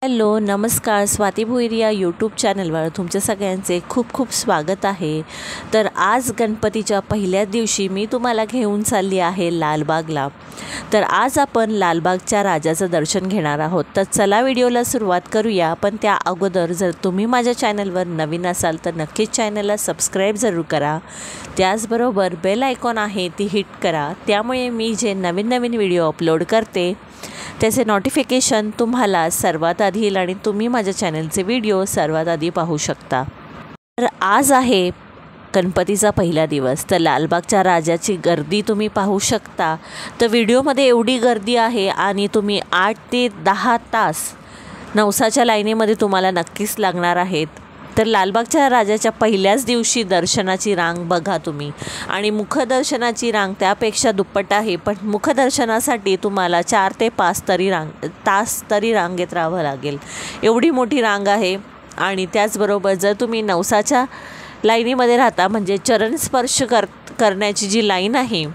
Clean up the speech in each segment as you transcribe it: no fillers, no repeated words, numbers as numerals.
Hello नमस्कार स्वाती भोईर या YouTube चॅनलवर तुमच्या सगळ्यांचे खूप खूप स्वागत आहे। तर आज गणपतीच्या पहिल्या दिवशी मी तुम्हाला घेऊन चालली आहे लालबागला। तर आज आपण लालबागच्या राजाचं दर्शन घेणार आहोत। तर चला व्हिडिओला सुरुवात करूया। पण त्या अगोदर जर तुम्ही माझ्या चॅनलवर नवीन असाल तर नक्कीच चॅनलला सबस्क्राईब जरूर करा। त्याचबरोबर बेल आयकॉन आहे ती हिट करा, त्यामुळे मी जे नवीन व्हिडिओ अपलोड करते त्याचे नोटिफिकेशन तुम्हाला सर्वात आधी येईल आणि तुम्ही माझ्या चॅनलचे व्हिडिओ सर्वात आधी पाहू शकता। तर आज आहे गणपतीचा पहिला दिवस। तर लालबागच्या राजाची गर्दी तुम्ही पाहू शकता। तर व्हिडिओमध्ये एवढी गर्दी आहे आणि तुम्ही 8 ते 10 तास नवसाच्या लाईनीमध्ये तुम्हाला नक्कीच लागणार आहेत। तर लालबागच्या राजाच्या पहिल्याच दिवशी दर्शनाची रांग बघा तुम्ही, आणि मुखदर्शनाची रांग त्यापेक्षा दुप्पट आहे। पण मुखदर्शनासाठी तुम्हाला 4 ते 5 तास तरी रांगेत राहावं लागेल, एवढी मोठी रांग आहे। आणि त्याचबरोबर जर तुम्ही नवसाच्या लाईनीमध्ये राहता म्हणजे चरण स्पर्श करण्याची जी लाईन आहे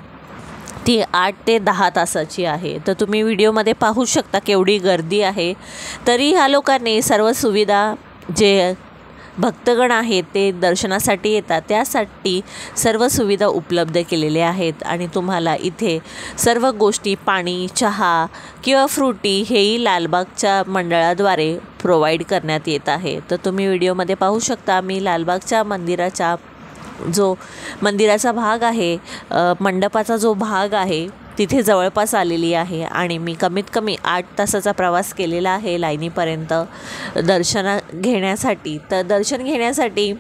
ती 8 ते 10 तासाची आहे। तर तुम्ही व्हिडिओमध्ये पाहू शकता केवढी गर्दी आहे। तरी ह्या लोकांनी सर्व सुविधा, जे भक्तगण आहेत ते दर्शनासाठी येतात त्यासाठी सर्व सुविधा उपलब्ध केलेल्या आहेत। आणि तुम्हाला इथे सर्व गोष्टी, पाणी, चहा किंवा फ्रुटी हेही लालबागच्या मंडळाद्वारे प्रोव्हाइड करण्यात येत आहे। तर तुम्ही व्हिडिओमध्ये पाहू शकता मी लालबागच्या मंदिराचा भाग आहे, मंडपाचा जो भाग आहे तिथे जवळपास आलेली आहे। आणि मी कमीत कमी 8 तासाचा प्रवास केलेला आहे लाईनीपर्यंत दर्शन घेण्यासाठी। तर दर्शन घेण्यासाठी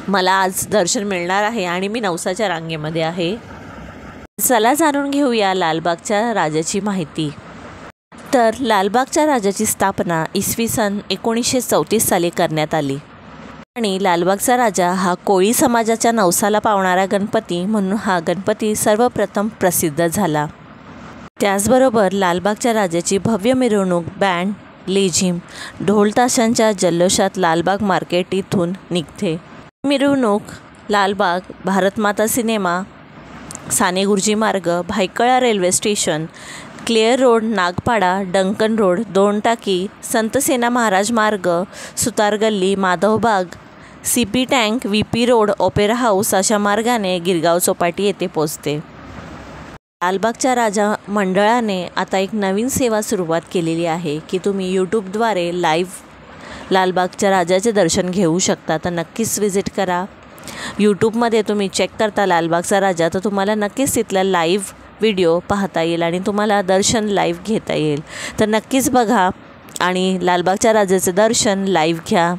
मला आज दर्शन मिळणार आहे आणि मी नवसाच्या रांगेमध्ये आहे। चला जाणून घेऊया लालबागच्या राजाची माहिती। तर लालबागच्या राजाची स्थापना इसवी सन 1934 साली करण्यात आली आणि लालबागचा राजा हा कोळी समाजाच्या नवसाला पावणारा गणपती म्हणून हा गणपती सर्वप्रथम प्रसिद्ध झाला। त्याचबरोबर लालबागच्या राजाची भव्य मिरवणूक बँड, लेझिम, ढोल ताशांच्या जल्लोषात लालबाग मार्केट इथून निघते। मिरवणूक लालबाग, भारतमाता सिनेमा, साने गुरुजी मार्ग, Byculla railway station, Clare road, Nagpada, Duncan road, दोन टाकी, संत सेना महाराज मार्ग, सुतार गल्ली, Madhavbaug, CP tank, VP road, opera house अशा मार्गाने गिरगाव चौपाटी येथे पोचते। लालबागच्या राजा मंडळाने आता एक नवीन सेवा सुरुवात केलेली आहे की तुम्ही यूट्यूबद्वारे लाईव्ह लालबागच्या राजाचे दर्शन घेऊ शकता। तर नक्कीच विजिट करा। यूट्यूबमध्ये तुम्ही चेक करता लालबागचा राजा तर तुम्हाला नक्कीच तिथला लाईव्ह व्हिडिओ पाहता येईल आणि तुम्हाला दर्शन लाईव्ह घेता येईल। तर नक्कीच बघा आणि लालबागच्या राजाचे दर्शन लाईव्ह घ्या।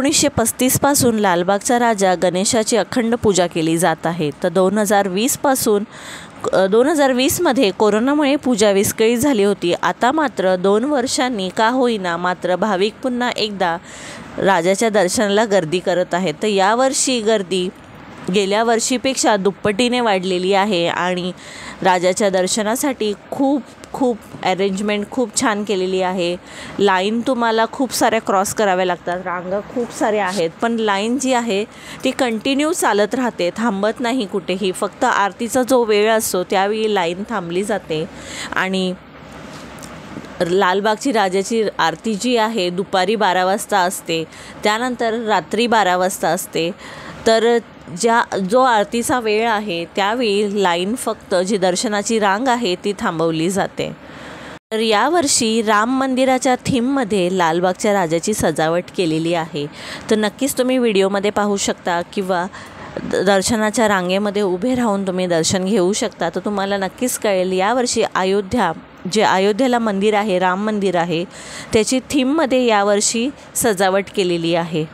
1935 पासून लालबागचा राजा गणेशाची अखंड पूजा केली जात आहे. तर 2020मध्ये कोरोनामुळे पूजा विस्कळीत झाली होती. आता मात्र 2 वर्षांनी का होईना मात्र भाविक पुन्हा एकदा राजाच्या दर्शनाला गर्दी करत आहेत. तर यावर्षी गर्दी गेल्या वर्षीपेक्षा दुप्पटीने वाढलेली आहे आणि राजाच्या दर्शनासाठी खूप अरेंजमेंट खूप छान केलेली आहे. लाईन तुम्हाला खूप साऱ्या क्रॉस कराव्या लागतात, रांगा खूप साऱ्या आहेत, पण लाईन जी आहे ती कंटिन्यू चालत राहते, थांबत नाही कुठेही. फक्त आरतीचा जो वेळ असतो त्यावेळी लाईन थांबली जाते. आणि लालबागची राजाची आरती जी आहे दुपारी 12 वाजता असते, त्यानंतर रात्री 12 वाजता असते. तर जो आरतीचा वेळ आहे त्यावेळी लाईन फक्त जी दर्शनाची रांग आहे ती थांबवली जाते. तर यावर्षी राम मंदिराच्या थीममध्ये लालबागच्या राजाची सजावट केलेली आहे. तर नक्कीच तुम्ही व्हिडिओमध्ये पाहू शकता किंवा दर्शनाच्या रांगेमध्ये उभे राहून तुम्ही दर्शन घेऊ शकता. तर तुम्हाला नक्कीच कळेल यावर्षी अयोध्येला मंदिर आहे, राम मंदिर आहे, त्याची थीममध्ये यावर्षी सजावट केलेली आहे.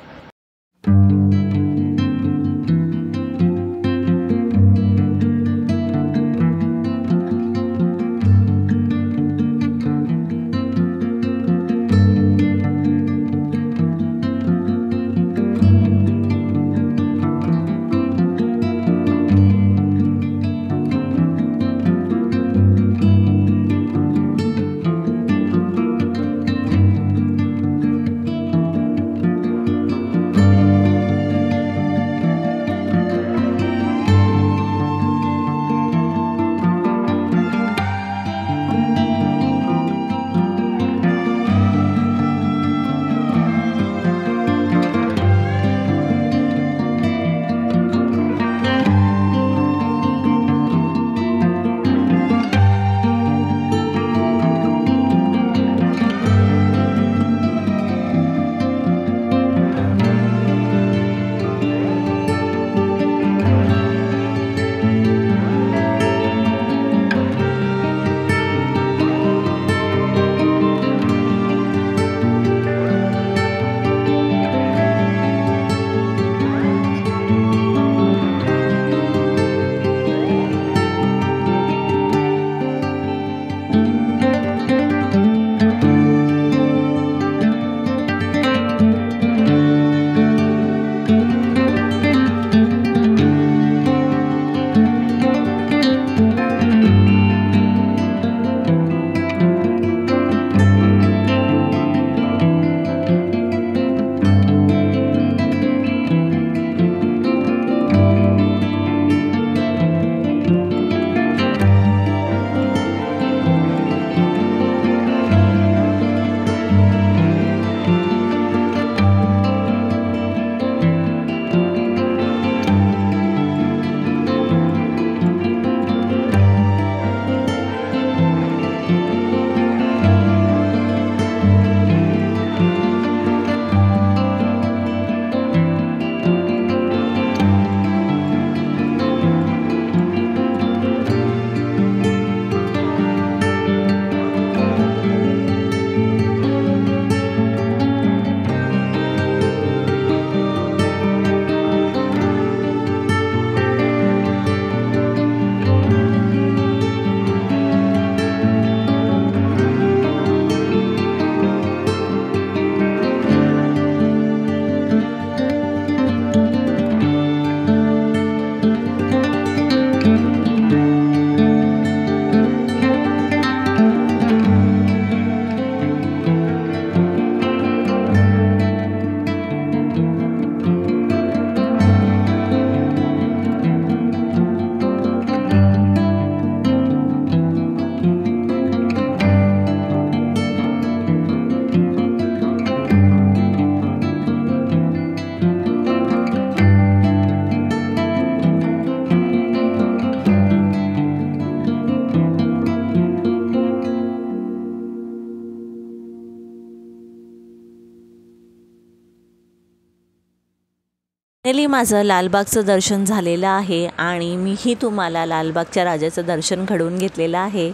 फायनली माझं लालबागचं दर्शन झालेलं आहे आणि मीही तुम्हाला लालबागच्या राजाचं दर्शन घडवून घेतलेलं आहे।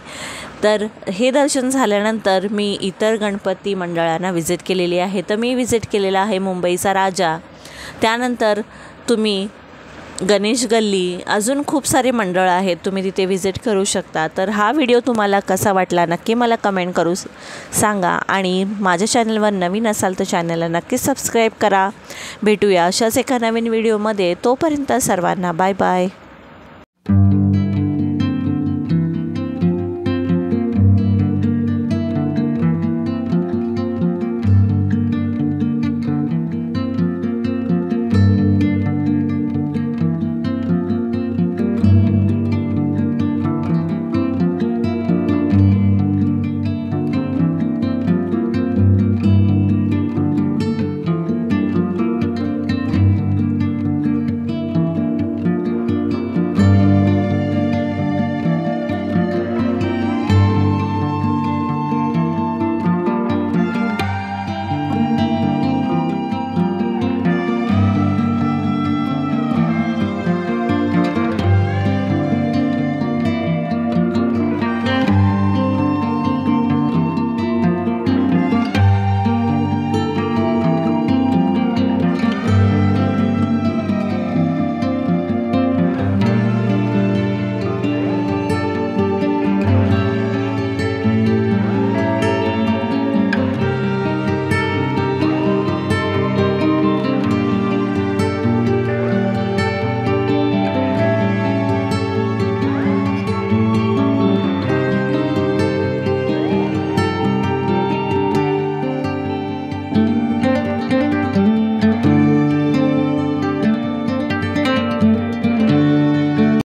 तर हे दर्शन झाल्यानंतर मी इतर गणपती मंडळांना विजिट केलेली आहे। तर मी विजिट केलेला आहे मुंबईचा राजा, त्यानंतर तुम्ही गणेश गल्ली, अजून खूप सारे मंडळ आहेत, तुम्ही तिथे विजिट करू शकता। तर हा व्हिडिओ तुम्हाला कसा वाटला नक्की मला कमेंट करू सांगा आणि माझ्या चॅनलवर नवीन असाल तर चॅनलला नक्की सबस्क्राईब करा। भेटूया अशाच एका नवीन व्हिडिओमध्ये, तोपर्यंत सर्वांना बाय बाय।